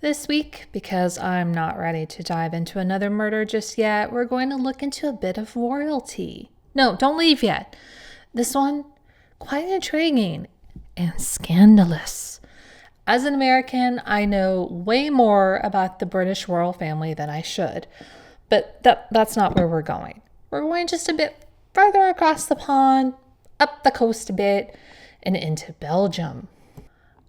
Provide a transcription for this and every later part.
This week, because I'm not ready to dive into another murder just yet, we're going to look into a bit of royalty. No, don't leave yet. This one, quite intriguing and scandalous. As an American, I know way more about the British royal family than I should, but that's not where we're going. We're going just a bit further across the pond, up the coast a bit, and into Belgium.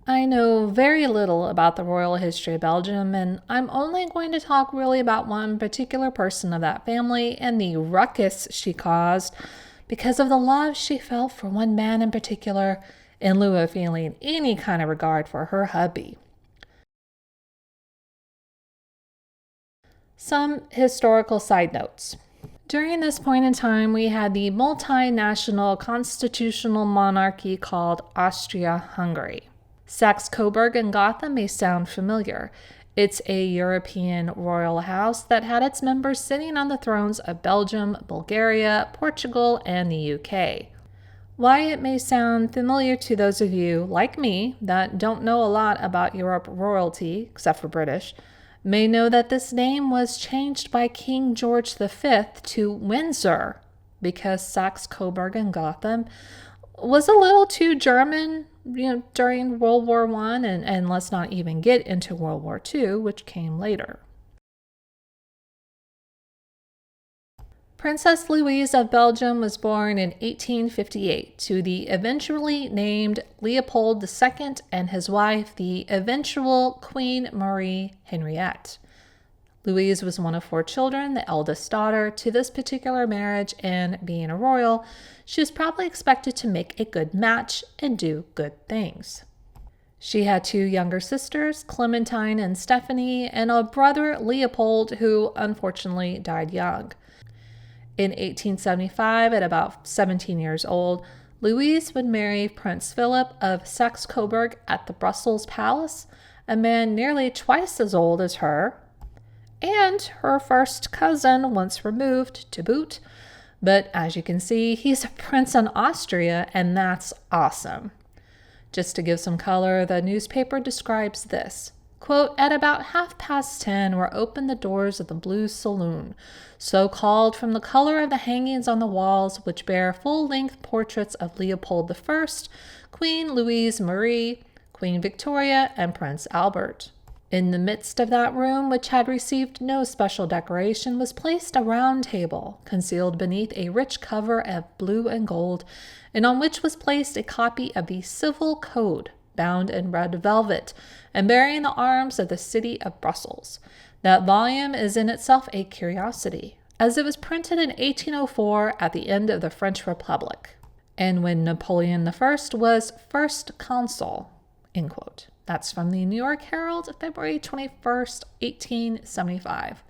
I know very little about the royal history of Belgium, and I'm only going to talk really about one particular person of that family and the ruckus she caused because of the love she felt for one man in particular, in lieu of feeling any kind of regard for her hubby. Some historical side notes. During this point in time, we had the multinational constitutional monarchy called Austria-Hungary. Saxe-Coburg and Gotham may sound familiar. It's a European royal house that had its members sitting on the thrones of Belgium, Bulgaria, Portugal, and the UK. Why it may sound familiar to those of you, like me, that don't know a lot about Europe royalty, except for British, may know that this name was changed by King George V to Windsor because Saxe-Coburg and Gotham was a little too German, during World War I, and let's not even get into World War II, which came later. Princess Louise of Belgium was born in 1858 to the eventually named Leopold II and his wife, the eventual Queen Marie Henriette. Louise was one of 4 children, the eldest daughter to this particular marriage, and being a royal, she was probably expected to make a good match and do good things. She had 2 younger sisters, Clementine and Stephanie, and a brother, Leopold, who unfortunately died young. In 1875, at about 17 years old, Louise would marry Prince Philip of Saxe-Coburg at the Brussels Palace, a man nearly twice as old as her, and her first cousin once removed to boot. But as you can see, he's a prince in Austria, and that's awesome. Just to give some color, the newspaper describes this. Quote, at about 10:30 were opened the doors of the Blue Saloon, so called from the color of the hangings on the walls, which bear full-length portraits of Leopold I, Queen Louise Marie, Queen Victoria, and Prince Albert. In the midst of that room, which had received no special decoration, was placed a round table, concealed beneath a rich cover of blue and gold, and on which was placed a copy of the Civil Code, bound in red velvet, and bearing the arms of the city of Brussels. That volume is in itself a curiosity, as it was printed in 1804 at the end of the French Republic, and when Napoleon I was first consul, end quote. That's from the New York Herald, February 21st, 1875.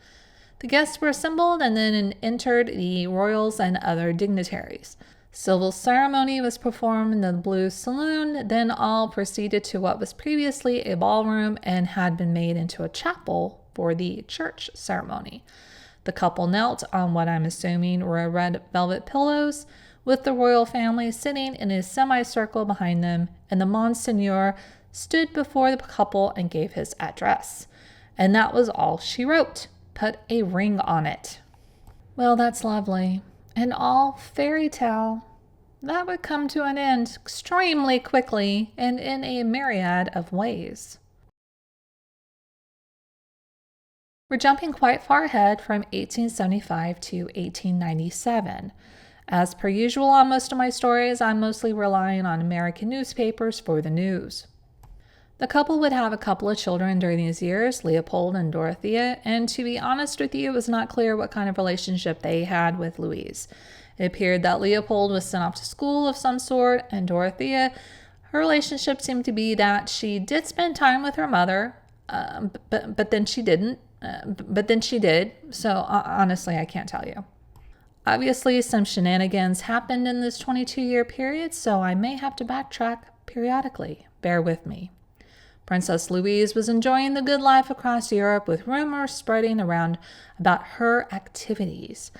The guests were assembled and then entered the royals and other dignitaries. Civil ceremony was performed in the Blue Saloon, then all proceeded to what was previously a ballroom and had been made into a chapel for the church ceremony. The couple knelt on what I'm assuming were red velvet pillows, with the royal family sitting in a semicircle behind them, and the Monseigneur stood before the couple and gave his address. And that was all she wrote. Put a ring on it. Well, that's lovely. And all fairy tale. That would come to an end extremely quickly and in a myriad of ways. We're jumping quite far ahead from 1875 to 1897. As per usual on most of my stories, I'm mostly relying on American newspapers for the news. The couple would have a couple of children during these years, Leopold and Dorothea, and to be honest with you, it was not clear what kind of relationship they had with Louise. It appeared that Leopold was sent off to school of some sort, and Dorothea, her relationship seemed to be that she did spend time with her mother, but then she didn't, but then she did, so honestly, I can't tell you. Obviously, some shenanigans happened in this 22-year period, so I may have to backtrack periodically. Bear with me. Princess Louise was enjoying the good life across Europe, with rumors spreading around about her activities.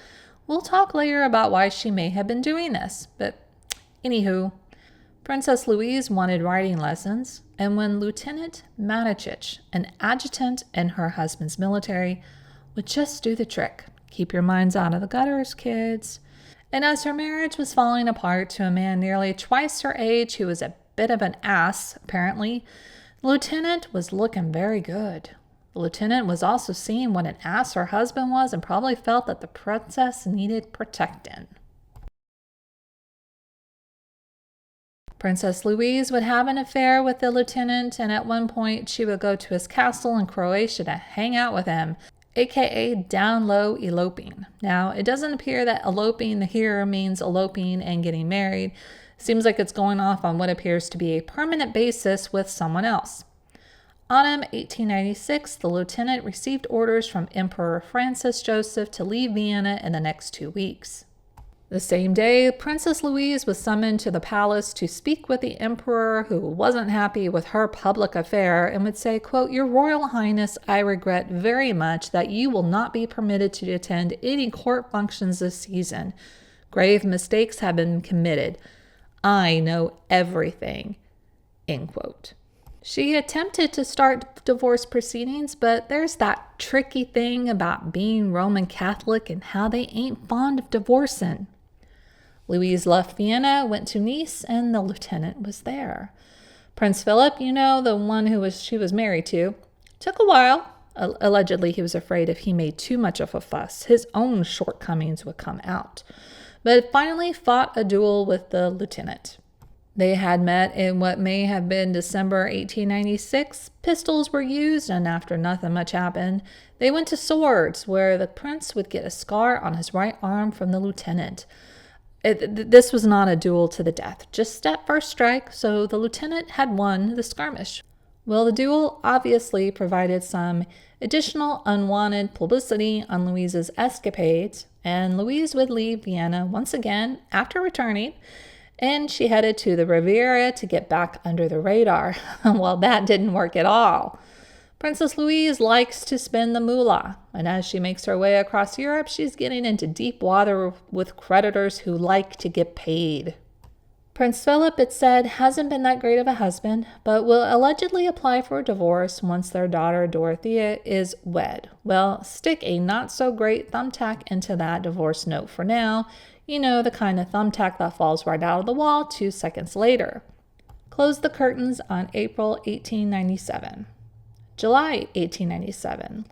We'll talk later about why she may have been doing this, but anywho, Princess Louise wanted writing lessons, and when Lieutenant Manichich, an adjutant in her husband's military, would just do the trick. Keep your minds out of the gutters, kids. And as her marriage was falling apart to a man nearly twice her age who was a bit of an ass, apparently, the lieutenant was looking very good. The lieutenant was also seeing what an ass her husband was and probably felt that the princess needed protecting. Princess Louise would have an affair with the lieutenant, and at one point she would go to his castle in Croatia to hang out with him, aka down low eloping. Now, it doesn't appear that eloping here means eloping and getting married. Seems like it's going off on what appears to be a permanent basis with someone else. Autumn 1896, the lieutenant received orders from Emperor Francis Joseph to leave Vienna in the next 2 weeks. The same day, Princess Louise was summoned to the palace to speak with the emperor, who wasn't happy with her public affair and would say, quote, "Your Royal Highness, I regret very much that you will not be permitted to attend any court functions this season. Grave mistakes have been committed. I know everything," end quote. She attempted to start divorce proceedings, but there's that tricky thing about being Roman Catholic and how they ain't fond of divorcing. Louise left Vienna, went to Nice, and the lieutenant was there. Prince Philip, the one she was married to, took a while. Allegedly, he was afraid if he made too much of a fuss, his own shortcomings would come out. But finally fought a duel with the lieutenant. They had met in what may have been December 1896. Pistols were used, and after nothing much happened, they went to swords, where the prince would get a scar on his right arm from the lieutenant. This was not a duel to the death, just at first strike, so the lieutenant had won the skirmish. Well, the duel obviously provided some additional unwanted publicity on Louise's escapades, and Louise would leave Vienna once again after returning, and she headed to the Riviera to get back under the radar. Well, that didn't work at all. Princess Louise likes to spend the moolah, and as she makes her way across Europe, she's getting into deep water with creditors who like to get paid. Prince Philip, it said, hasn't been that great of a husband, but will allegedly apply for a divorce once their daughter Dorothea is wed. Well, stick a not-so-great thumbtack into that divorce note for now. The kind of thumbtack that falls right out of the wall 2 seconds later. Close the curtains on April 1897. July 1897.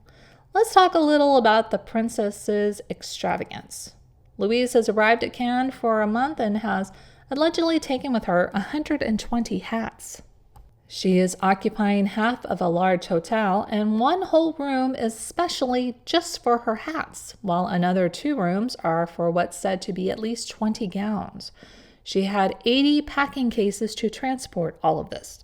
Let's talk a little about the princess's extravagance. Louise has arrived at Cannes for a month and has allegedly taken with her 120 hats. She is occupying half of a large hotel, and one whole room is specially just for her hats, while another 2 rooms are for what's said to be at least 20 gowns. She had 80 packing cases to transport all of this.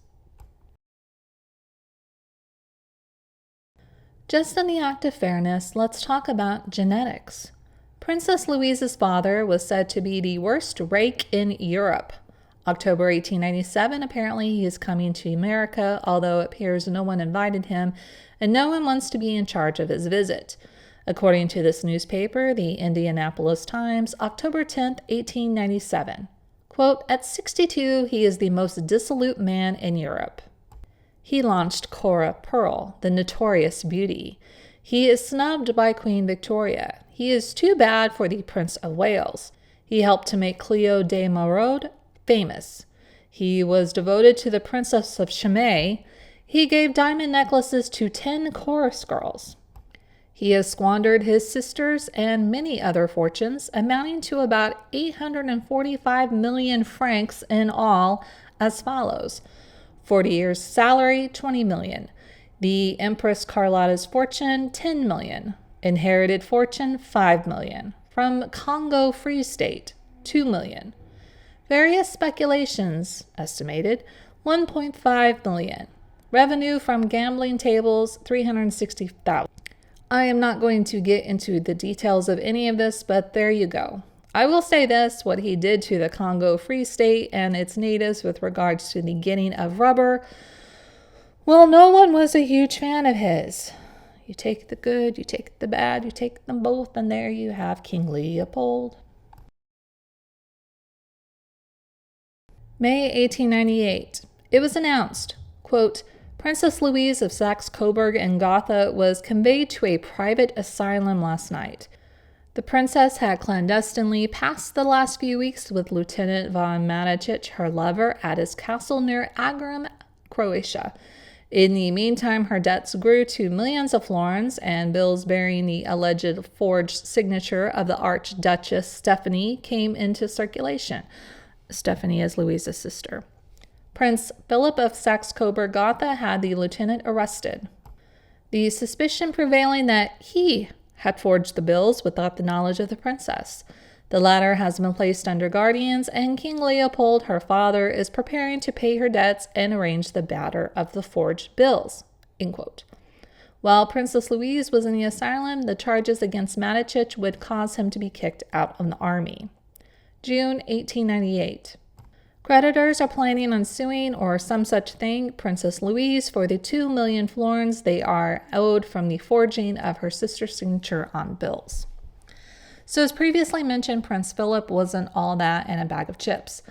Just in the act of fairness, let's talk about genetics. Princess Louise's father was said to be the worst rake in Europe. October 1897, apparently he is coming to America, although it appears no one invited him, and no one wants to be in charge of his visit. According to this newspaper, the Indianapolis Times, October 10, 1897, quote, "At 62, he is the most dissolute man in Europe. He launched Cora Pearl, the notorious beauty. He is snubbed by Queen Victoria. He is too bad for the Prince of Wales. He helped to make Cleo de Merode famous. He was devoted to the Princess of Chimay. He gave diamond necklaces to 10 chorus girls. He has squandered his sisters and many other fortunes, amounting to about 845 million francs in all, as follows. 40 years' salary, 20 million. The Empress Carlotta's fortune, 10 million. Inherited fortune, 5 million. From Congo Free State, 2 million. Various speculations, estimated, 1.5 million. Revenue from gambling tables, 360,000. I am not going to get into the details of any of this, but there you go. I will say this, what he did to the Congo Free State and its natives with regards to the getting of rubber, well, no one was a huge fan of his. You take the good, you take the bad, you take them both, and there you have King Leopold. May 1898. It was announced, quote, Princess Louise of Saxe-Coburg and Gotha was conveyed to a private asylum last night. The princess had clandestinely passed the last few weeks with Lieutenant von Matichich, her lover, at his castle near Agrum, Croatia. In the meantime, her debts grew to millions of florins, and bills bearing the alleged forged signature of the Archduchess Stephanie came into circulation. Stephanie is Louise's sister. Prince Philip of Saxe-Coburg-Gotha had the lieutenant arrested. The suspicion prevailing that he had forged the bills without the knowledge of the princess. The latter has been placed under guardians, and King Leopold, her father, is preparing to pay her debts and arrange the matter of the forged bills. End quote. While Princess Louise was in the asylum, the charges against Matichich would cause him to be kicked out of the army. June 1898. Creditors are planning on suing, or some such thing, Princess Louise for the 2 million florins they are owed from the forging of her sister's signature on bills. So as previously mentioned, Prince Philip wasn't all that and a bag of chips.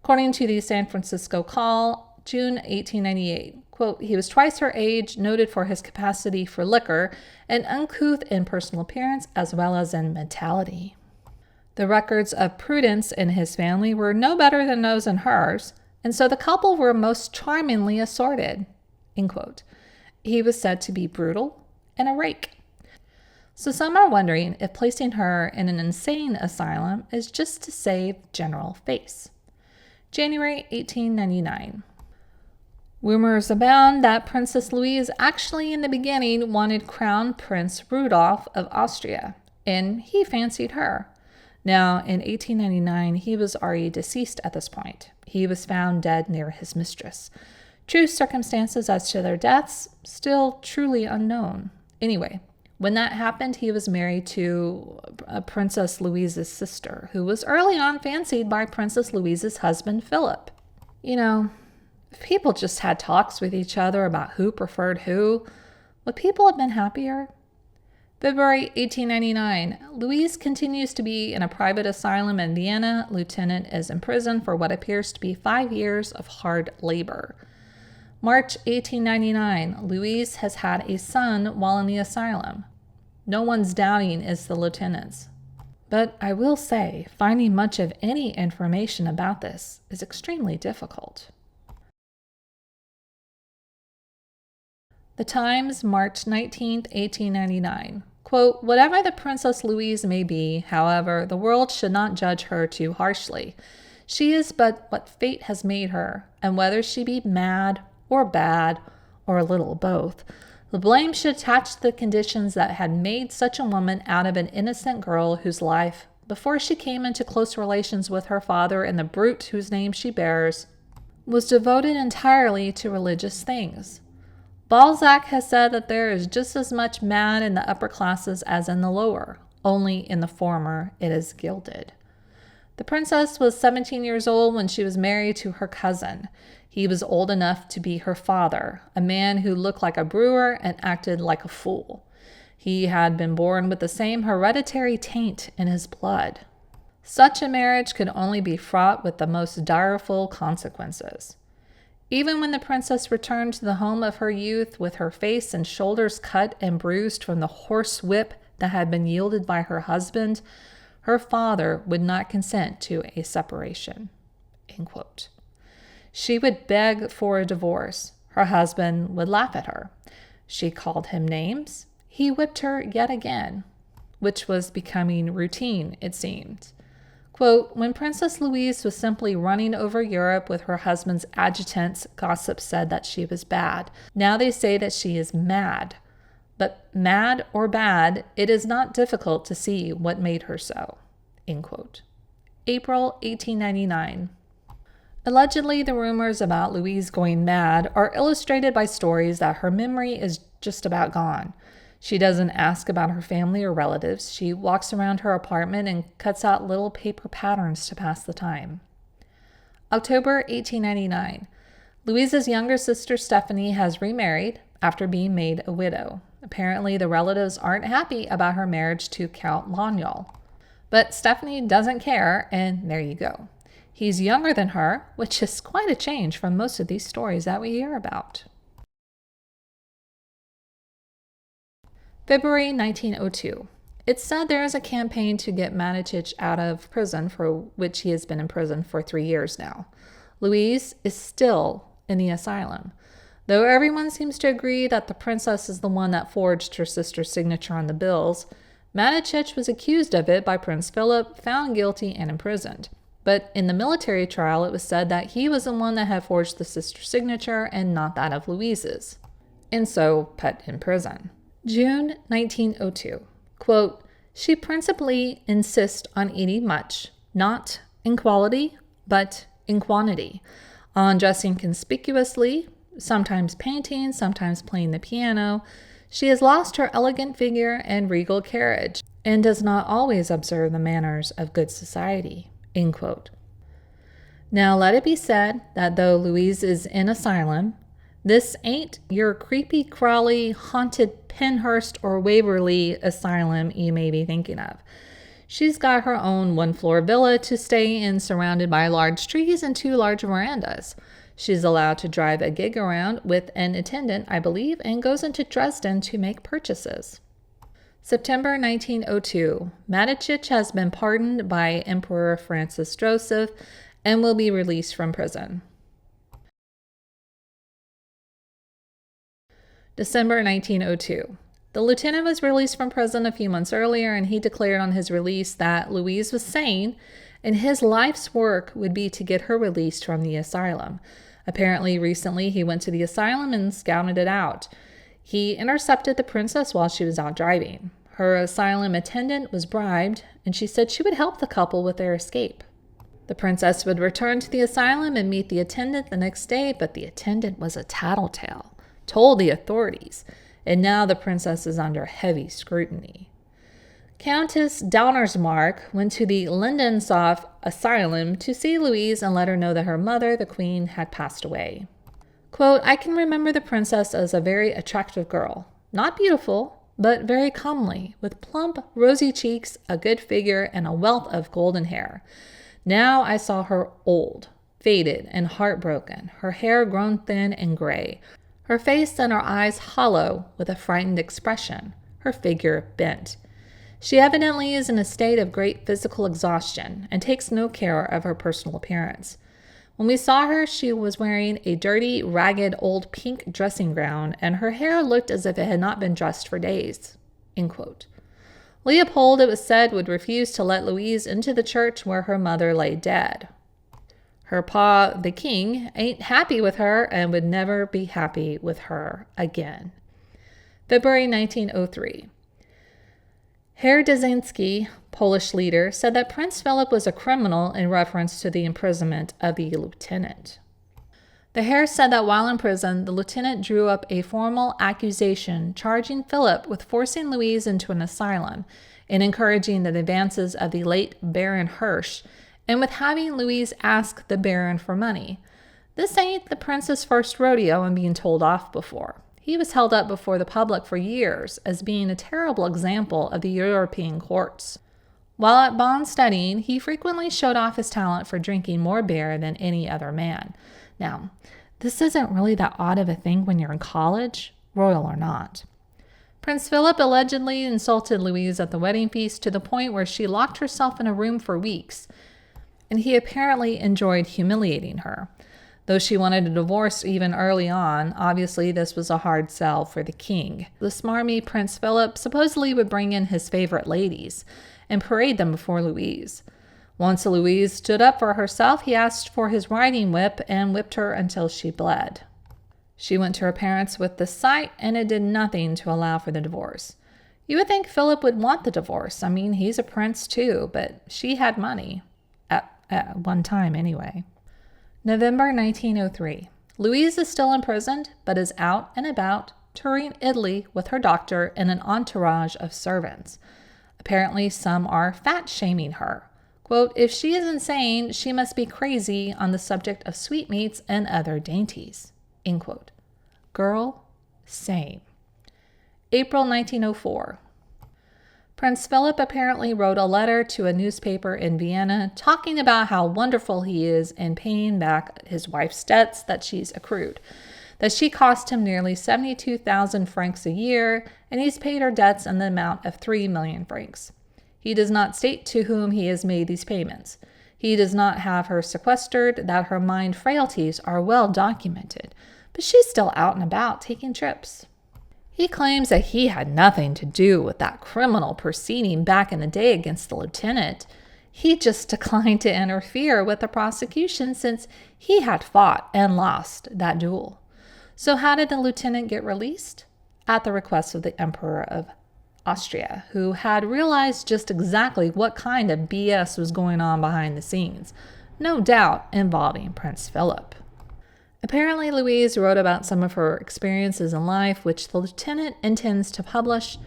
According to the San Francisco Call, June 1898, quote, he was twice her age, noted for his capacity for liquor, and uncouth in personal appearance as well as in mentality. The records of prudence in his family were no better than those in hers, and so the couple were most charmingly assorted. End quote. He was said to be brutal and a rake. So some are wondering if placing her in an insane asylum is just to save general face. January 1899. Rumors abound that Princess Louise actually in the beginning wanted Crown Prince Rudolph of Austria, and he fancied her. Now, in 1899, he was already deceased at this point. He was found dead near his mistress. True circumstances as to their deaths, still truly unknown. Anyway, when that happened, he was married to Princess Louise's sister, who was early on fancied by Princess Louise's husband, Philip. You know, if people just had talks with each other about who preferred who, would people have been happier? February 1899. Louise continues to be in a private asylum in Vienna. Lieutenant is imprisoned for what appears to be 5 years of hard labor. March 1899. Louise has had a son while in the asylum. No one's doubting it's the lieutenant's. But I will say, finding much of any information about this is extremely difficult. The Times, March 19, 1899. Quote, whatever the Princess Louise may be, however, the world should not judge her too harshly. She is but what fate has made her, and whether she be mad or bad, or a little both, the blame should attach to the conditions that had made such a woman out of an innocent girl whose life, before she came into close relations with her father and the brute whose name she bears, was devoted entirely to religious things. Balzac has said that there is just as much mad in the upper classes as in the lower, only in the former it is gilded. The princess was 17 years old when she was married to her cousin. He was old enough to be her father, a man who looked like a brewer and acted like a fool. He had been born with the same hereditary taint in his blood. Such a marriage could only be fraught with the most direful consequences. Even when the princess returned to the home of her youth with her face and shoulders cut and bruised from the horse whip that had been wielded by her husband, her father would not consent to a separation. End quote. She would beg for a divorce. Her husband would laugh at her. She called him names. He whipped her yet again, which was becoming routine, it seemed. Quote, when Princess Louise was simply running over Europe with her husband's adjutants, gossip said that she was bad. Now they say that she is mad. But mad or bad, it is not difficult to see what made her so. End quote. April 1899. Allegedly, the rumors about Louise going mad are illustrated by stories that her memory is just about gone. She doesn't ask about her family or relatives. She walks around her apartment and cuts out little paper patterns to pass the time. October 1899. Louise's younger sister Stephanie has remarried after being made a widow. Apparently, the relatives aren't happy about her marriage to Count Lanyol. But Stephanie doesn't care, and there you go. He's younger than her, which is quite a change from most of these stories that we hear about. February 1902. It's said there is a campaign to get Matichich out of prison, for which he has been in prison for 3 years now. Louise is still in the asylum. Though everyone seems to agree that the princess is the one that forged her sister's signature on the bills, Matichich was accused of it by Prince Philip, found guilty, and imprisoned. But in the military trial, it was said that he was the one that had forged the sister's signature and not that of Louise's, and so put in prison. June 1902. Quote, she principally insists on eating much, not in quality, but in quantity, on dressing conspicuously, sometimes painting, sometimes playing the piano. She has lost her elegant figure and regal carriage, and does not always observe the manners of good society. End quote. Now let it be said that though Louise is in asylum, this ain't your creepy, crawly, haunted Penhurst or Waverly asylum you may be thinking of. She's got her own one-floor villa to stay in, surrounded by large trees and 2 large verandas. She's allowed to drive a gig around with an attendant, I believe, and goes into Dresden to make purchases. September 1902. Matichich has been pardoned by Emperor Francis Joseph and will be released from prison. December 1902. The lieutenant was released from prison a few months earlier, and he declared on his release that Louise was sane and his life's work would be to get her released from the asylum. Apparently, recently he went to the asylum and scouted it out. He intercepted the princess while she was out driving. Her asylum attendant was bribed, and she said she would help the couple with their escape. The princess would return to the asylum and meet the attendant the next day, but the attendant was a tattletale, told the authorities, and now the princess is under heavy scrutiny. Countess Donnersmarck went to the Lindenshof asylum to see Louise and let her know that her mother, the queen, had passed away. Quote, I can remember the princess as a very attractive girl, not beautiful, but very comely, with plump, rosy cheeks, a good figure, and a wealth of golden hair. Now I saw her old, faded, and heartbroken, her hair grown thin and gray, her face and her eyes hollow with a frightened expression, her figure bent. She evidently is in a state of great physical exhaustion and takes no care of her personal appearance. When we saw her, she was wearing a dirty, ragged, old pink dressing gown, and her hair looked as if it had not been dressed for days. End quote. Leopold, it was said, would refuse to let Louise into the church where her mother lay dead. Her pa, the king, ain't happy with her and would never be happy with her again. February 1903. Herr Dzerzhinsky, Polish leader, said that Prince Philip was a criminal in reference to the imprisonment of the lieutenant. The Herr said that while in prison, the lieutenant drew up a formal accusation charging Philip with forcing Louise into an asylum and encouraging the advances of the late Baron Hirsch, and with having Louise ask the Baron for money. This ain't the prince's first rodeo in being told off before. He was held up before the public for years as being a terrible example of the European courts. While at Bonn studying, he frequently showed off his talent for drinking more beer than any other man. Now, this isn't really that odd of a thing when you're in college, royal or not. Prince Philip allegedly insulted Louise at the wedding feast to the point where she locked herself in a room for weeks, and he apparently enjoyed humiliating her. Though she wanted a divorce even early on, obviously this was a hard sell for the king. The smarmy Prince Philip supposedly would bring in his favorite ladies and parade them before Louise. Once Louise stood up for herself, he asked for his riding whip and whipped her until she bled. She went to her parents with the sight, and it did nothing to allow for the divorce. You would think Philip would want the divorce. I mean, he's a prince too, but she had money. At one time anyway. November 1903. Louise is still imprisoned, but is out and about, touring Italy with her doctor and an entourage of servants. Apparently, some are fat-shaming her. Quote, if she is insane, she must be crazy on the subject of sweetmeats and other dainties. End quote. Girl, same. April 1904. Prince Philip apparently wrote a letter to a newspaper in Vienna talking about how wonderful he is in paying back his wife's debts that she's accrued, that she cost him nearly 72,000 francs a year, and he's paid her debts in the amount of 3 million francs. He does not state to whom he has made these payments. He does not have her sequestered, that her mind frailties are well documented, but she's still out and about taking trips. He claims that he had nothing to do with that criminal proceeding back in the day against the lieutenant. He just declined to interfere with the prosecution since he had fought and lost that duel. So how did the lieutenant get released? At the request of the Emperor of Austria, who had realized just exactly what kind of BS was going on behind the scenes, no doubt involving Prince Philip. Apparently, Louise wrote about some of her experiences in life, which the lieutenant intends to publish,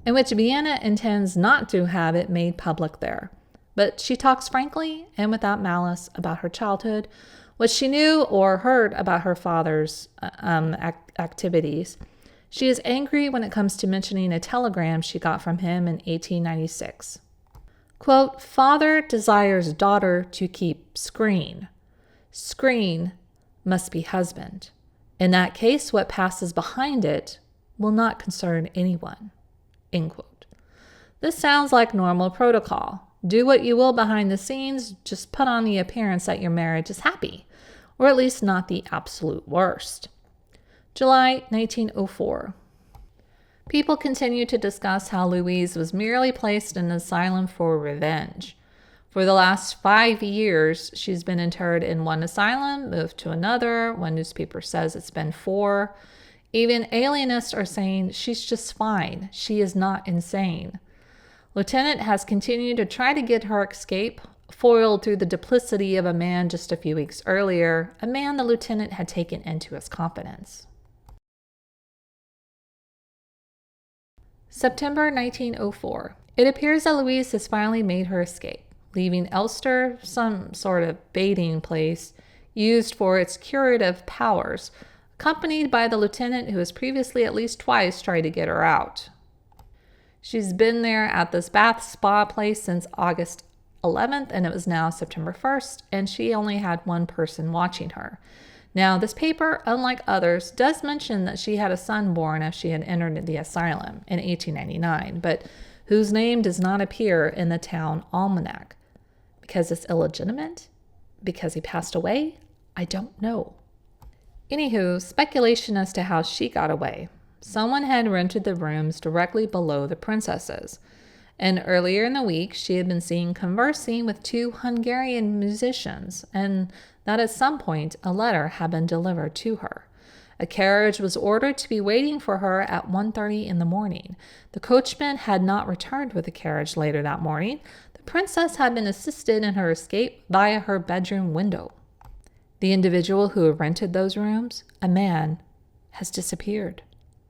and which Vienna intends not to have it made public there. But she talks frankly and without malice about her childhood, what she knew or heard about her father's activities. She is angry when it comes to mentioning a telegram she got from him in 1896. Quote, "Father desires daughter to keep screen. Screen must be husband. In that case, what passes behind it will not concern anyone." End quote. This sounds like normal protocol. Do what you will behind the scenes, just put on the appearance that your marriage is happy, or at least not the absolute worst. July 1904. People continue to discuss how Louise was merely placed in an asylum for revenge. For the last 5 years, she's been interred in one asylum, moved to another. One newspaper says it's been 4. Even alienists are saying she's just fine. She is not insane. Lieutenant has continued to try to get her escape, foiled through the duplicity of a man just a few weeks earlier, a man the lieutenant had taken into his confidence. September 1904. It appears that Louise has finally made her escape, leaving Elster, some sort of baiting place used for its curative powers, accompanied by the lieutenant who has previously at least twice tried to get her out. She's been there at this bath spa place since August 11th, and it was now September 1st, and she only had one person watching her. Now, this paper, unlike others, does mention that she had a son born as she had entered the asylum in 1899, but whose name does not appear in the town almanac. Because it's illegitimate? Because he passed away? I don't know. Anywho, speculation as to how she got away. Someone had rented the rooms directly below the princesses, and earlier in the week she had been seen conversing with 2 Hungarian musicians, and that at some point a letter had been delivered to her. A carriage was ordered to be waiting for her at 1:30 in the morning. The coachman had not returned with the carriage later that morning. The princess had been assisted in her escape via her bedroom window. The individual who rented those rooms, a man, has disappeared.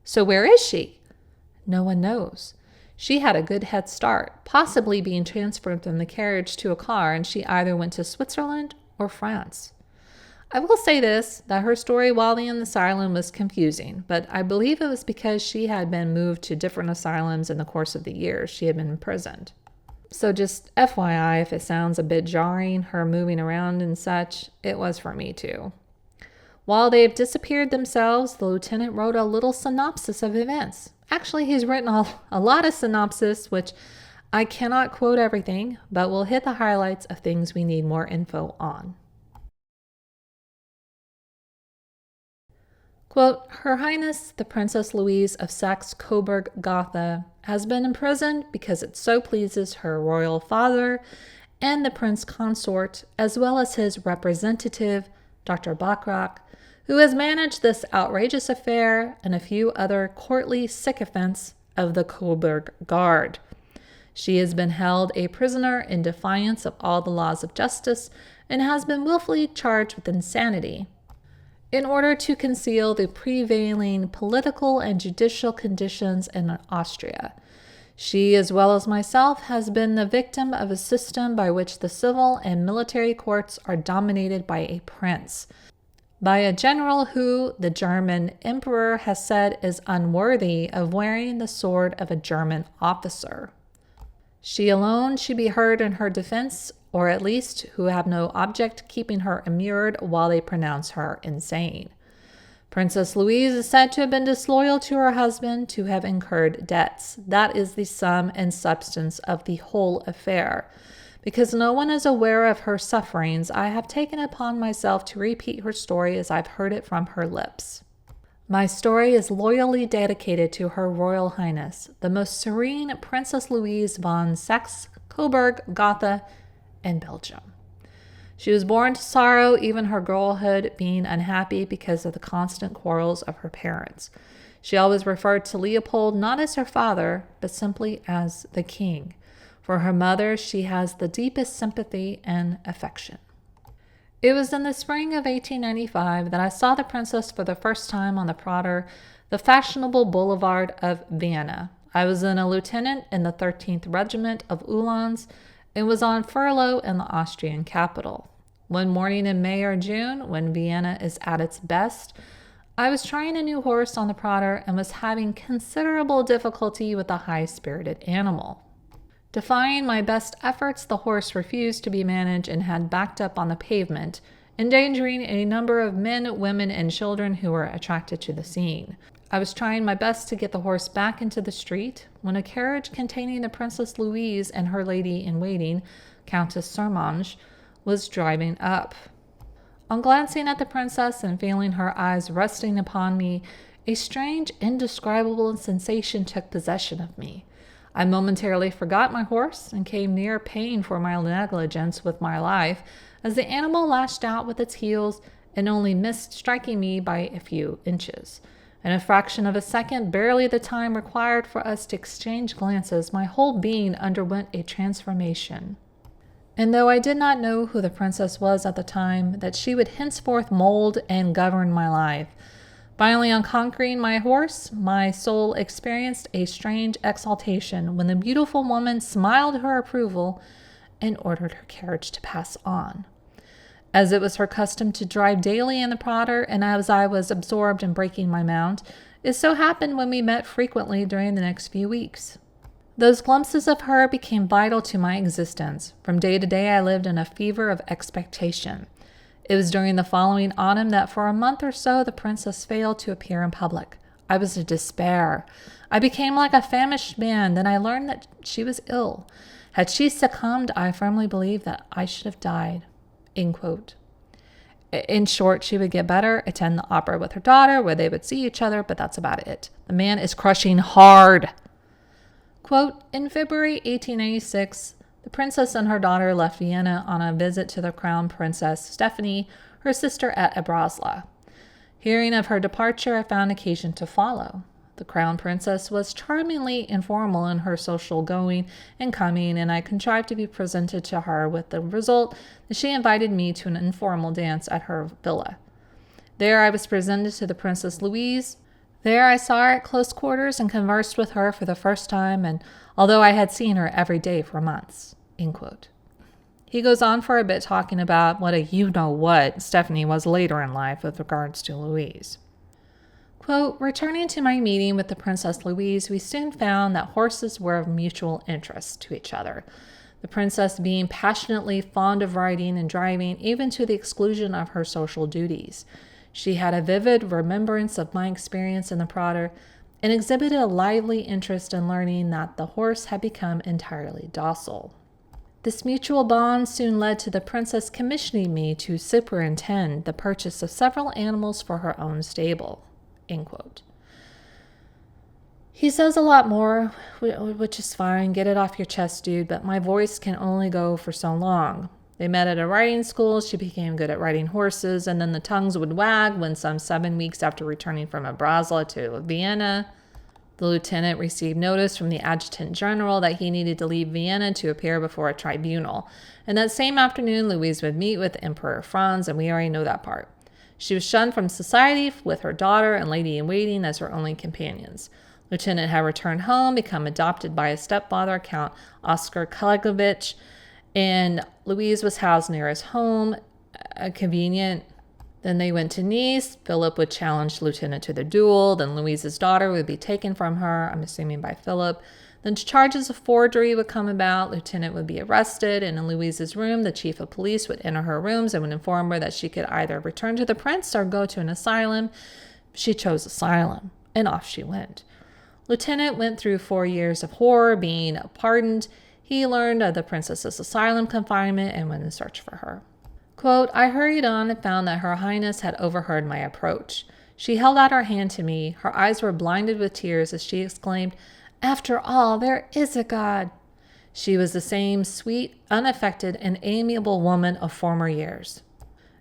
So where is she? No one knows. She had a good head start, possibly being transferred from the carriage to a car, and she either went to Switzerland or France. I will say this, that her story while in the asylum was confusing, but I believe it was because she had been moved to different asylums in the course of the years she had been imprisoned. So just FYI, if it sounds a bit jarring, her moving around and such, it was for me too. While they have disappeared themselves, the lieutenant wrote a little synopsis of events. Actually, he's written a lot of synopsis, which I cannot quote everything, but we'll hit the highlights of things we need more info on. Quote, Her Highness, the Princess Louise of Saxe-Coburg-Gotha, has been imprisoned because it so pleases her royal father and the prince consort, as well as his representative, Dr. Bachrach, who has managed this outrageous affair and a few other courtly sycophants of the Coburg Guard. She has been held a prisoner in defiance of all the laws of justice and has been willfully charged with insanity in order to conceal the prevailing political and judicial conditions in Austria. She, as well as myself, has been the victim of a system by which the civil and military courts are dominated by a prince, by a general who the German emperor has said is unworthy of wearing the sword of a German officer. She alone should be heard in her defense, or at least who have no object keeping her immured while they pronounce her insane. Princess Louise is said to have been disloyal to her husband, to have incurred debts. That is the sum and substance of the whole affair. Because no one is aware of her sufferings, I have taken upon myself to repeat her story as I've heard it from her lips. My story is loyally dedicated to Her Royal Highness, the Most Serene Princess Louise von Saxe-Coburg-Gotha in Belgium. She was born to sorrow, even her girlhood being unhappy because of the constant quarrels of her parents. She always referred to Leopold not as her father, but simply as the king. For her mother, she has the deepest sympathy and affection. It was in the spring of 1895 that I saw the princess for the first time on the Prater, the fashionable boulevard of Vienna. I was then a lieutenant in the 13th Regiment of Uhlans and was on furlough in the Austrian capital. One morning in May or June, when Vienna is at its best, I was trying a new horse on the Prater and was having considerable difficulty with the high-spirited animal. Defying my best efforts, the horse refused to be managed and had backed up on the pavement, endangering a number of men, women, and children who were attracted to the scene. I was trying my best to get the horse back into the street when a carriage containing the Princess Louise and her lady-in-waiting, Countess Sermange, was driving up. On glancing at the princess and feeling her eyes resting upon me, a strange, indescribable sensation took possession of me. I momentarily forgot my horse and came near paying for my negligence with my life as the animal lashed out with its heels and only missed striking me by a few inches. In a fraction of a second, barely the time required for us to exchange glances, my whole being underwent a transformation. And though I did not know who the princess was at the time, that she would henceforth mold and govern my life. Finally, on conquering my horse, my soul experienced a strange exaltation when the beautiful woman smiled her approval and ordered her carriage to pass on. As it was her custom to drive daily in the Prater, and as I was absorbed in breaking my mount, it so happened when we met frequently during the next few weeks. Those glimpses of her became vital to my existence. From day to day, I lived in a fever of expectation. It was during the following autumn that for a month or so the princess failed to appear in public. I was in despair. I became like a famished man. Then I learned that she was ill. Had she succumbed, I firmly believe that I should have died. End quote. In short, she would get better, attend the opera with her daughter, where they would see each other, but that's about it. The man is crushing hard. Quote, in February 1896, the princess and her daughter left Vienna on a visit to the crown princess Stephanie, her sister at Abrasla. Hearing of her departure, I found occasion to follow. The crown princess was charmingly informal in her social going and coming, and I contrived to be presented to her with the result that she invited me to an informal dance at her villa. There I was presented to the Princess Louise. There I saw her at close quarters and conversed with her for the first time, and although I had seen her every day for months. End quote. He goes on for a bit talking about what a you-know-what Stephanie was later in life with regards to Louise. Quote, returning to my meeting with the Princess Louise, we soon found that horses were of mutual interest to each other. The princess being passionately fond of riding and driving, even to the exclusion of her social duties. She had a vivid remembrance of my experience in the Prater and exhibited a lively interest in learning that the horse had become entirely docile. This mutual bond soon led to the princess commissioning me to superintend the purchase of several animals for her own stable. End quote. He says a lot more, which is fine. Get it off your chest, dude, but my voice can only go for so long. They met at a riding school. She became good at riding horses, and then the tongues would wag when some 7 weeks after returning from Abrasla to Vienna, the lieutenant received notice from the adjutant general that he needed to leave Vienna to appear before a tribunal. And that same afternoon, Louise would meet with Emperor Franz, and we already know that part. She was shunned from society with her daughter and lady-in-waiting as her only companions. Lieutenant had returned home, become adopted by his stepfather, Count Oskar Kalegovich, and Louise was housed near his home, a convenient Then they went to Nice. Philip would challenge Lieutenant to the duel. Then Louise's daughter would be taken from her, I'm assuming by Philip. Then charges of forgery would come about. Lieutenant would be arrested. And in Louise's room, the chief of police would enter her rooms and would inform her that she could either return to the prince or go to an asylum. She chose asylum, and off she went. Lieutenant went through 4 years of horror, being pardoned. He learned of the princess's asylum confinement and went in search for her. Quote, I hurried on and found that Her Highness had overheard my approach. She held out her hand to me. Her eyes were blinded with tears as she exclaimed, After all, there is a God. She was the same sweet, unaffected, and amiable woman of former years,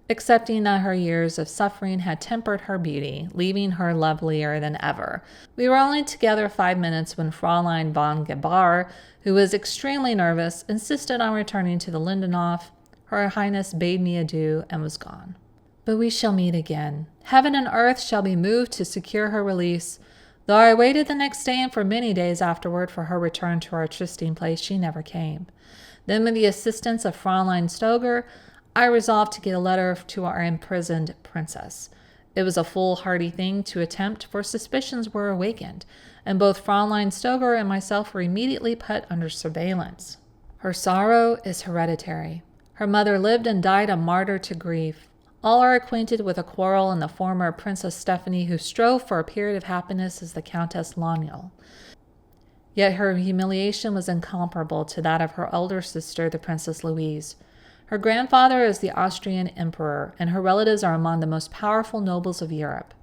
accepting that her years of suffering had tempered her beauty, leaving her lovelier than ever. We were only together 5 minutes when Fräulein von Gebar, who was extremely nervous, insisted on returning to the Lindenhof. Her Highness bade me adieu and was gone. But we shall meet again. Heaven and earth shall be moved to secure her release. Though I waited the next day and for many days afterward for her return to our trysting place, she never came. Then, with the assistance of Fräulein Stoger, I resolved to get a letter to our imprisoned princess. It was a foolhardy thing to attempt, for suspicions were awakened, and both Fräulein Stoger and myself were immediately put under surveillance. Her sorrow is hereditary. Her mother lived and died a martyr to grief. All are acquainted with a quarrel in the former Princess Stephanie, who strove for a period of happiness as the Countess Loniel. Yet her humiliation was incomparable to that of her elder sister, the Princess Louise. Her grandfather is the Austrian emperor, and her relatives are among the most powerful nobles of Europe.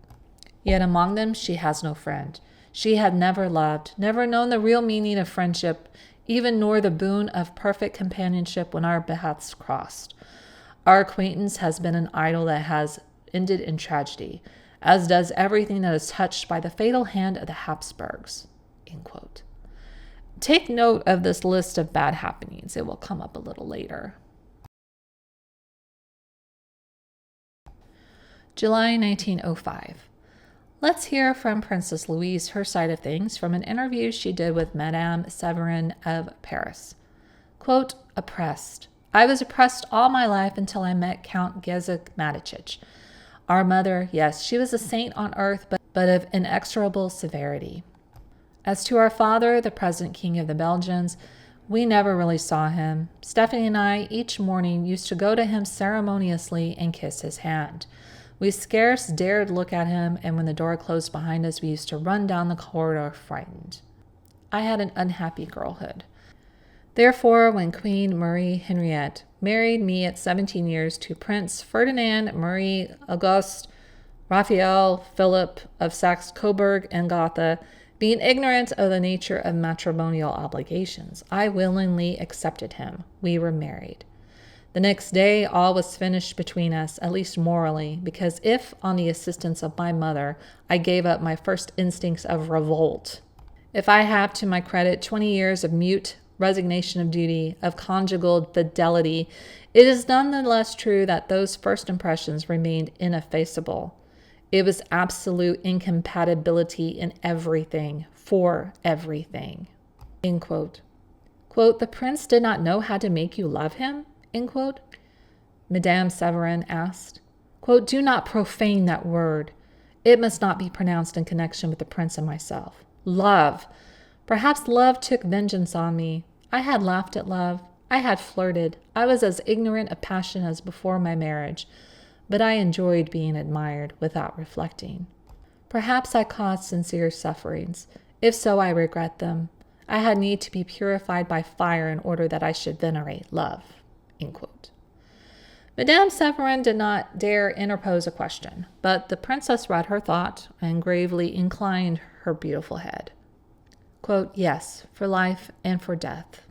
Yet among them she has no friend. She had never loved, never known the real meaning of friendship, even nor the boon of perfect companionship when our paths crossed. Our acquaintance has been an idyll that has ended in tragedy, as does everything that is touched by the fatal hand of the Habsburgs. End quote. Take note of this list of bad happenings. It will come up a little later. July 1905. Let's hear from Princess Louise, her side of things, from an interview she did with Madame Severin of Paris. Quote, oppressed. I was oppressed all my life until I met Count Gezik Matichich. Our mother, yes, she was a saint on earth, but of inexorable severity. As to our father, the present king of the Belgians, we never really saw him. Stephanie and I, each morning, used to go to him ceremoniously and kiss his hand. We scarce dared look at him, and when the door closed behind us, we used to run down the corridor frightened. I had an unhappy girlhood. Therefore, when Queen Marie Henriette married me at 17 years to Prince Ferdinand Marie Auguste Raphael Philip of Saxe-Coburg and Gotha, being ignorant of the nature of matrimonial obligations, I willingly accepted him. We were married. The next day, all was finished between us, at least morally, because if, on the assistance of my mother, I gave up my first instincts of revolt, if I have to my credit 20 years of mute resignation of duty, of conjugal fidelity, it is none the less true that those first impressions remained ineffaceable. It was absolute incompatibility in everything, for everything. End quote. Quote, the prince did not know how to make you love him? End quote. Madame Severin asked. Quote, do not profane that word. It must not be pronounced in connection with the prince and myself. Love. Perhaps love took vengeance on me. I had laughed at love. I had flirted. I was as ignorant of passion as before my marriage. But I enjoyed being admired without reflecting. Perhaps I caused sincere sufferings. If so, I regret them. I had need to be purified by fire in order that I should venerate love. End quote. Madame Severin did not dare interpose a question, but the princess read her thought and gravely inclined her beautiful head. Quote, yes, for life and for death.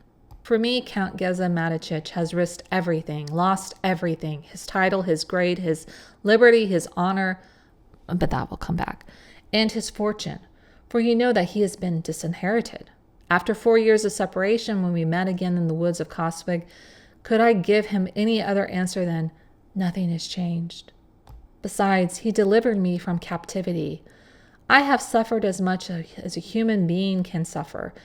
For me, Count Geza Matichich has risked everything, lost everything, his title, his grade, his liberty, his honor, but that will come back, and his fortune, for you know that he has been disinherited. After 4 years of separation, when we met again in the woods of Coswig, could I give him any other answer than, nothing has changed? Besides, he delivered me from captivity. I have suffered as much as a human being can suffer.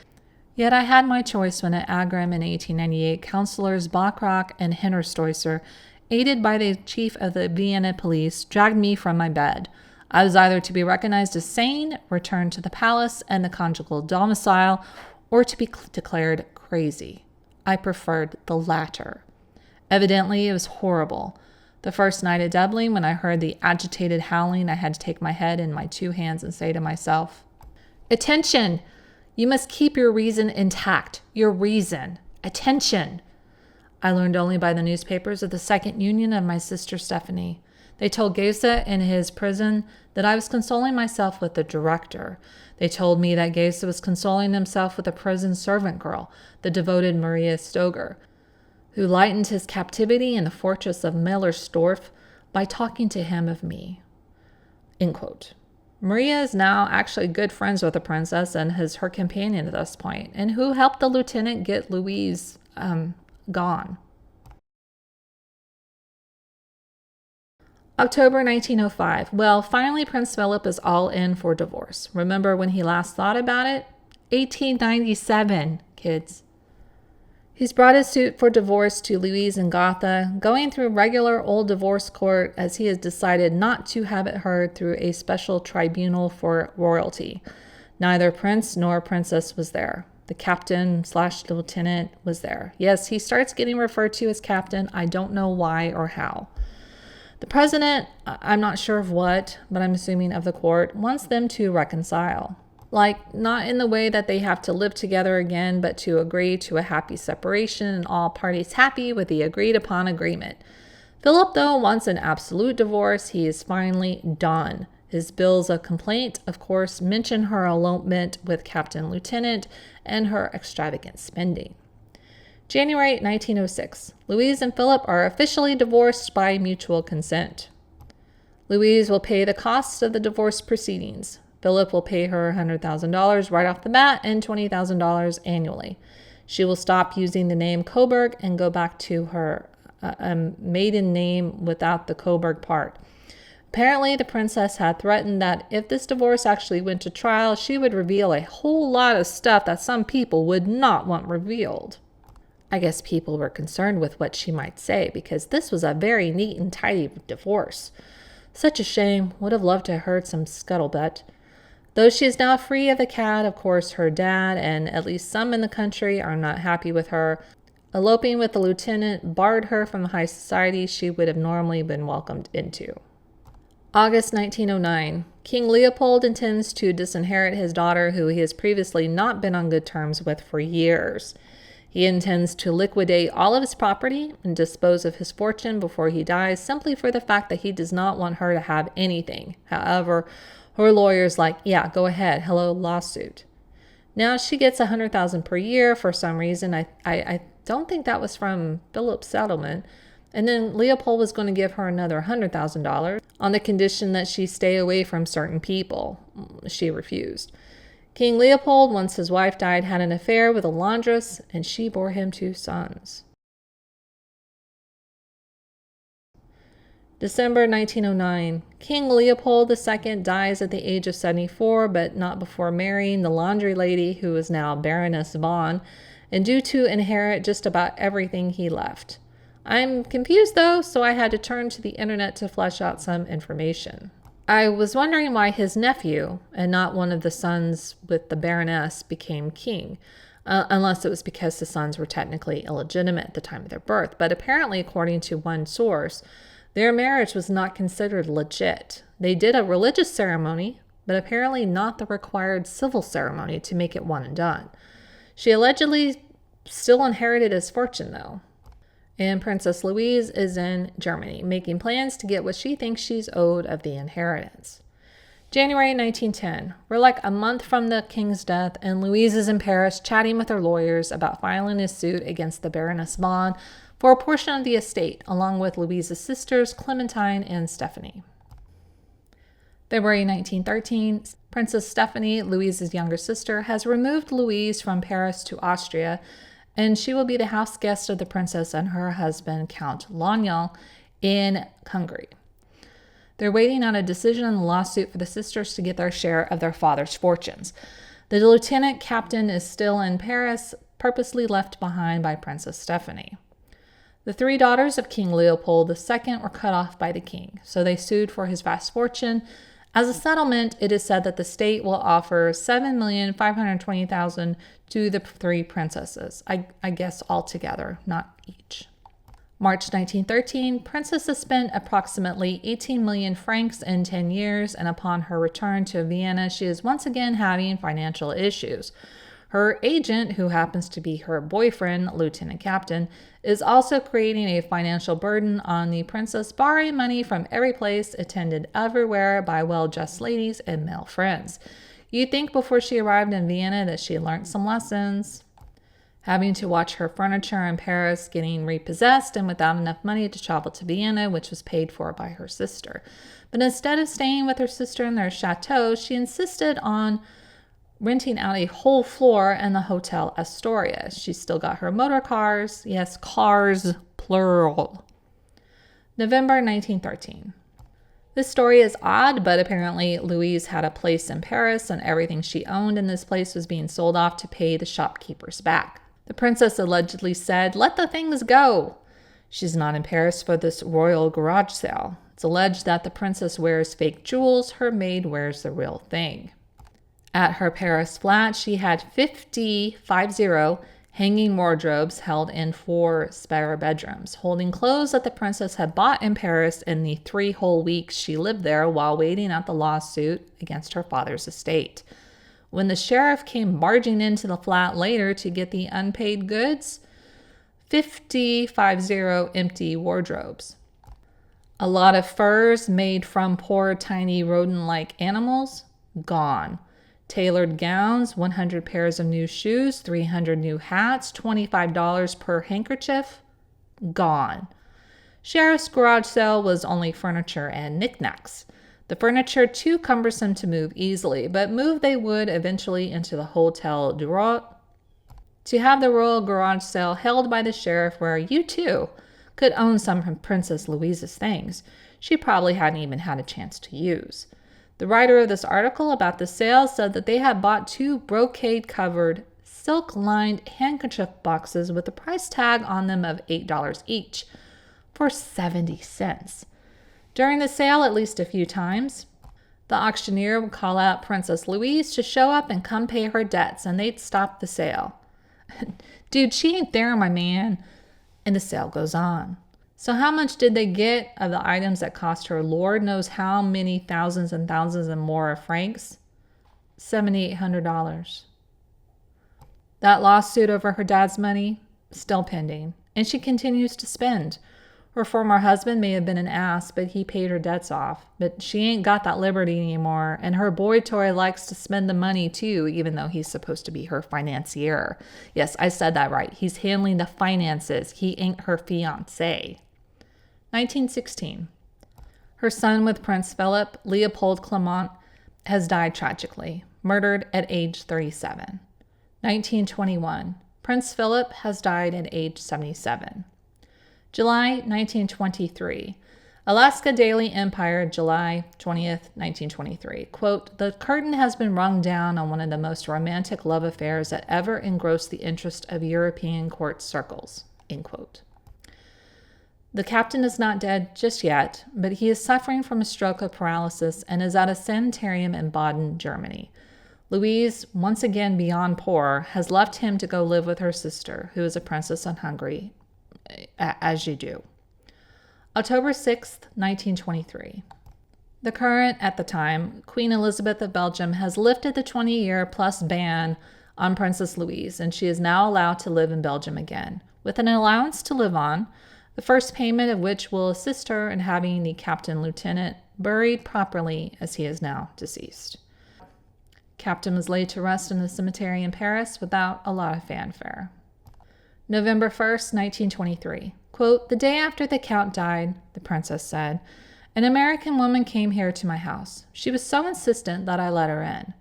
Yet I had my choice when at Agram in 1898, Councillors Bachrach and Hinterstoiser aided by the chief of the Vienna police, dragged me from my bed. I was either to be recognized as sane, returned to the palace and the conjugal domicile, or to be declared crazy. I preferred the latter. Evidently, it was horrible. The first night at Dublin, when I heard the agitated howling, I had to take my head in my two hands and say to myself, "Attention! You must keep your reason intact. Your reason. Attention!" I learned only by the newspapers of the second union of my sister Stephanie. They told Gesa in his prison that I was consoling myself with the director. They told me that Gesa was consoling himself with a prison servant girl, the devoted Maria Stoger, who lightened his captivity in the fortress of Millersdorf by talking to him of me. End quote. Maria is now actually good friends with the princess and is her companion at this point, and who helped the lieutenant get Louise gone. October 1905. Well, finally Prince Philip is all in for divorce. Remember when he last thought about it? 1897, kids. He's brought his suit for divorce to Louise in Gotha, going through regular old divorce court as he has decided not to have it heard through a special tribunal for royalty. Neither prince nor princess was there. The captain/lieutenant was there. Yes, he starts getting referred to as captain. I don't know why or how. The president, I'm not sure of what, but I'm assuming of the court, wants them to reconcile. Like, not in the way that they have to live together again, but to agree to a happy separation and all parties happy with the agreed upon agreement. Philip, though, wants an absolute divorce. He is finally done. His bills of complaint, of course, mention her elopement with Captain Lieutenant and her extravagant spending. January 1906. Louise and Philip are officially divorced by mutual consent. Louise will pay the costs of the divorce proceedings. Philip will pay her $100,000 right off the bat and $20,000 annually. She will stop using the name Coburg and go back to her maiden name without the Coburg part. Apparently, the princess had threatened that if this divorce actually went to trial, she would reveal a whole lot of stuff that some people would not want revealed. I guess people were concerned with what she might say because this was a very neat and tidy divorce. Such a shame. Would have loved to have heard some scuttlebutt. Though she is now free of the cat, of course, her dad and at least some in the country are not happy with her. Eloping with the lieutenant barred her from the high society she would have normally been welcomed into. August 1909. King Leopold intends to disinherit his daughter, who he has previously not been on good terms with for years. He intends to liquidate all of his property and dispose of his fortune before he dies, simply for the fact that he does not want her to have anything. However, her lawyer's like, yeah, go ahead. Hello, lawsuit. Now she gets $100,000 per year for some reason. I don't think that was from Philip's settlement. And then Leopold was going to give her another $100,000 on the condition that she stay away from certain people. She refused. King Leopold, once his wife died, had an affair with a laundress, and she bore him 2 sons. December 1909. King Leopold II dies at the age of 74, but not before marrying the laundry lady, who is now Baroness von, and due to inherit just about everything he left. I'm confused, though, so I had to turn to the internet to flesh out some information. I was wondering why his nephew, and not one of the sons with the Baroness, became king, unless it was because the sons were technically illegitimate at the time of their birth. But apparently, according to one source, their marriage was not considered legit. They did a religious ceremony, but apparently not the required civil ceremony to make it one and done. She allegedly still inherited his fortune, though. And Princess Louise is in Germany, making plans to get what she thinks she's owed of the inheritance. January 1910. We're like a month from the king's death, and Louise is in Paris chatting with her lawyers about filing a suit against the Baroness von for a portion of the estate, along with Louise's sisters, Clementine and Stephanie. February 1913. Princess Stephanie, Louise's younger sister, has removed Louise from Paris to Austria, and she will be the house guest of the princess and her husband, Count Lanyal, in Hungary. They're waiting on a decision on the lawsuit for the sisters to get their share of their father's fortunes. The lieutenant captain is still in Paris, purposely left behind by Princess Stephanie. The three daughters of King Leopold II were cut off by the king, so they sued for his vast fortune. As a settlement, it is said that the state will offer $7,520,000 to the three princesses. I guess all together, not each. March 1913, Princess has spent approximately 18 million francs in 10 years, and upon her return to Vienna, she is once again having financial issues. Her agent, who happens to be her boyfriend, lieutenant captain, is also creating a financial burden on the princess, borrowing money from every place, attended everywhere by well-dressed ladies and male friends. You'd think before she arrived in Vienna that she learned some lessons. Having to watch her furniture in Paris getting repossessed and without enough money to travel to Vienna, which was paid for by her sister. But instead of staying with her sister in their chateau, she insisted on renting out a whole floor in the Hotel Astoria. She still got her motor cars. Yes, cars, plural. November 1913. This story is odd, but apparently Louise had a place in Paris and everything she owned in this place was being sold off to pay the shopkeepers back. The princess allegedly said, "Let the things go." She's not in Paris for this royal garage sale. It's alleged that the princess wears fake jewels. Her maid wears the real thing. At her Paris flat, she had 50 hanging wardrobes held in 4 spare bedrooms, holding clothes that the princess had bought in Paris in the 3 whole weeks she lived there while waiting out the lawsuit against her father's estate. When the sheriff came barging into the flat later to get the unpaid goods, 50 empty wardrobes. A lot of furs made from poor tiny rodent-like animals, gone. Tailored gowns, 100 pairs of new shoes, 300 new hats, $25 per handkerchief, gone. Sheriff's garage sale was only furniture and knickknacks. The furniture too cumbersome to move easily, but move they would eventually into the Hotel du Roi. To have the royal garage sale held by the sheriff where you too could own some from Princess Louise's things she probably hadn't even had a chance to use. The writer of this article about the sale said that they had bought 2 brocade-covered, silk-lined handkerchief boxes with a price tag on them of $8 each for 70 cents. During the sale, at least a few times, the auctioneer would call out Princess Louise to show up and come pay her debts, and they'd stop the sale. "Dude, she ain't there, my man." And the sale goes on. So how much did they get of the items that cost her Lord knows how many thousands and thousands and more of francs? $7,800. That lawsuit over her dad's money, still pending. And she continues to spend. Her former husband may have been an ass, but he paid her debts off. But she ain't got that liberty anymore. And her boy toy likes to spend the money too, even though he's supposed to be her financier. Yes, I said that right. He's handling the finances. He ain't her fiancé. 1916. Her son with Prince Philip, Leopold Clement, has died tragically, murdered at age 37. 1921. Prince Philip has died at age 77. July 1923. Alaska Daily Empire, July 20th, 1923. Quote, "The curtain has been rung down on one of the most romantic love affairs that ever engrossed the interest of European court circles." End quote. The captain is not dead just yet, but he is suffering from a stroke of paralysis and is at a sanitarium in Baden, Germany. Louise, once again beyond poor, has left him to go live with her sister, who is a princess in Hungary, as you do. October 6th, 1923. The current, at the time, Queen Elizabeth of Belgium has lifted the 20-year-plus ban on Princess Louise, and she is now allowed to live in Belgium again, with an allowance to live on, the first payment of which will assist her in having the captain-lieutenant buried properly as he is now deceased. Captain was laid to rest in the cemetery in Paris without a lot of fanfare. November 1st, 1923. Quote, "The day after the Count died," the princess said, "an American woman came here to my house. She was so insistent that I let her in.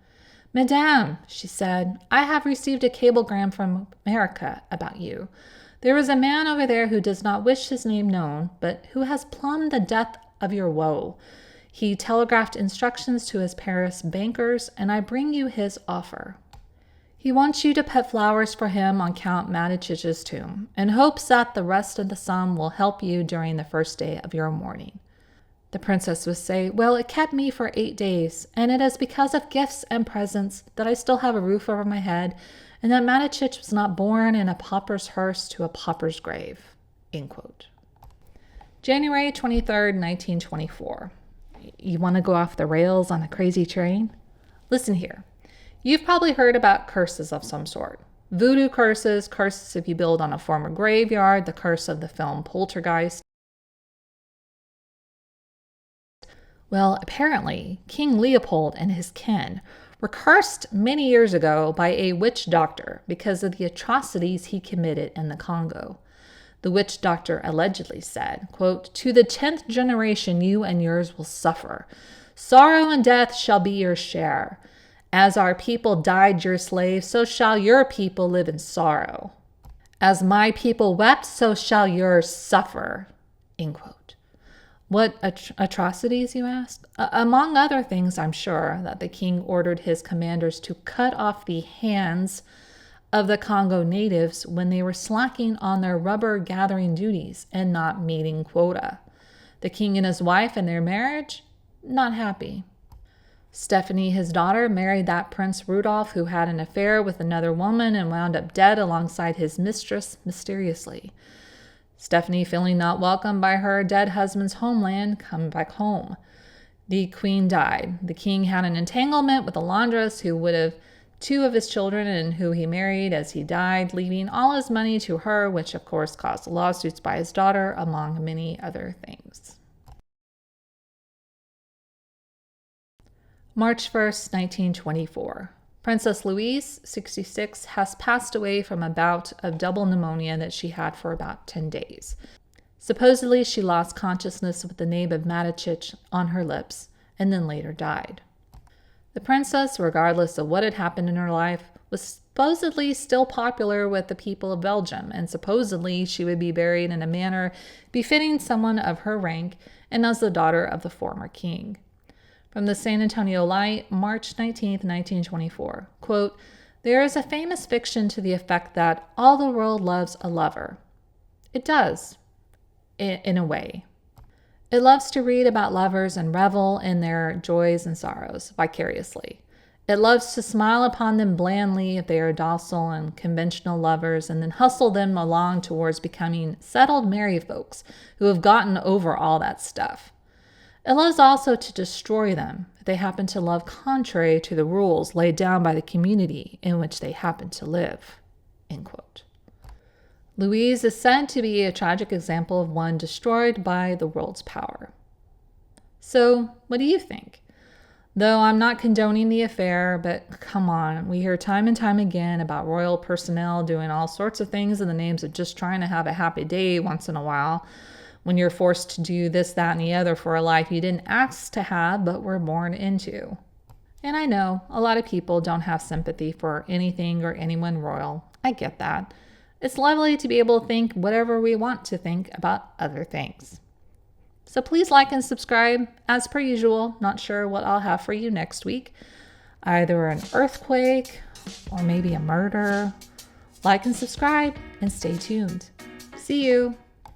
'Madame,' she said, 'I have received a cablegram from America about you. There is a man over there who does not wish his name known, but who has plumbed the depth of your woe. He telegraphed instructions to his Paris bankers, and I bring you his offer. He wants you to put flowers for him on Count Matich's tomb in hopes that the rest of the sum will help you during the first day of your mourning. The princess would say, well, it kept me for 8 days, and it is because of gifts and presents that I still have a roof over my head, and that Matich was not born in a pauper's hearse to a pauper's grave. End quote. January 23rd, 1924. You want to go off the rails on a crazy train? Listen here. You've probably heard about curses of some sort. Voodoo curses, curses if you build on a former graveyard, the curse of the film Poltergeist. Well, apparently, King Leopold and his kin were cursed many years ago by a witch doctor because of the atrocities he committed in the Congo. The witch doctor allegedly said, quote, "To the 10th generation you and yours will suffer. Sorrow and death shall be your share. As our people died your slaves, so shall your people live in sorrow. As my people wept, so shall yours suffer." End quote. What atrocities, you ask? Among other things, I'm sure, that the king ordered his commanders to cut off the hands of the Congo natives when they were slacking on their rubber gathering duties and not meeting quota. The king and his wife and their marriage, not happy. Stephanie, his daughter, married that Prince Rudolph who had an affair with another woman and wound up dead alongside his mistress mysteriously. Stephanie, feeling not welcome by her dead husband's homeland, come back home. The queen died. The king had an entanglement with a laundress who would have 2 of his children and who he married as he died, leaving all his money to her, which of course caused lawsuits by his daughter, among many other things. March 1st, 1924. Princess Louise, 66, has passed away from a bout of double pneumonia that she had for about 10 days. Supposedly, she lost consciousness with the name of Matich on her lips and then later died. The princess, regardless of what had happened in her life, was supposedly still popular with the people of Belgium, and supposedly she would be buried in a manner befitting someone of her rank and as the daughter of the former king. From the San Antonio Light, March 19th, 1924, quote, "There is a famous fiction to the effect that all the world loves a lover. It does, in a way. It loves to read about lovers and revel in their joys and sorrows vicariously. It loves to smile upon them blandly if they are docile and conventional lovers, and then hustle them along towards becoming settled merry folks who have gotten over all that stuff. It loves also to destroy them if they happen to love contrary to the rules laid down by the community in which they happen to live." End quote. Louise is said to be a tragic example of one destroyed by the world's power. So, what do you think? Though I'm not condoning the affair, but come on, we hear time and time again about royal personnel doing all sorts of things in the names of just trying to have a happy day once in a while, when you're forced to do this, that, and the other for a life you didn't ask to have but were born into. And I know a lot of people don't have sympathy for anything or anyone royal. I get that. It's lovely to be able to think whatever we want to think about other things. So please like and subscribe. As per usual, not sure what I'll have for you next week. Either an earthquake or maybe a murder. Like and subscribe and stay tuned. See you.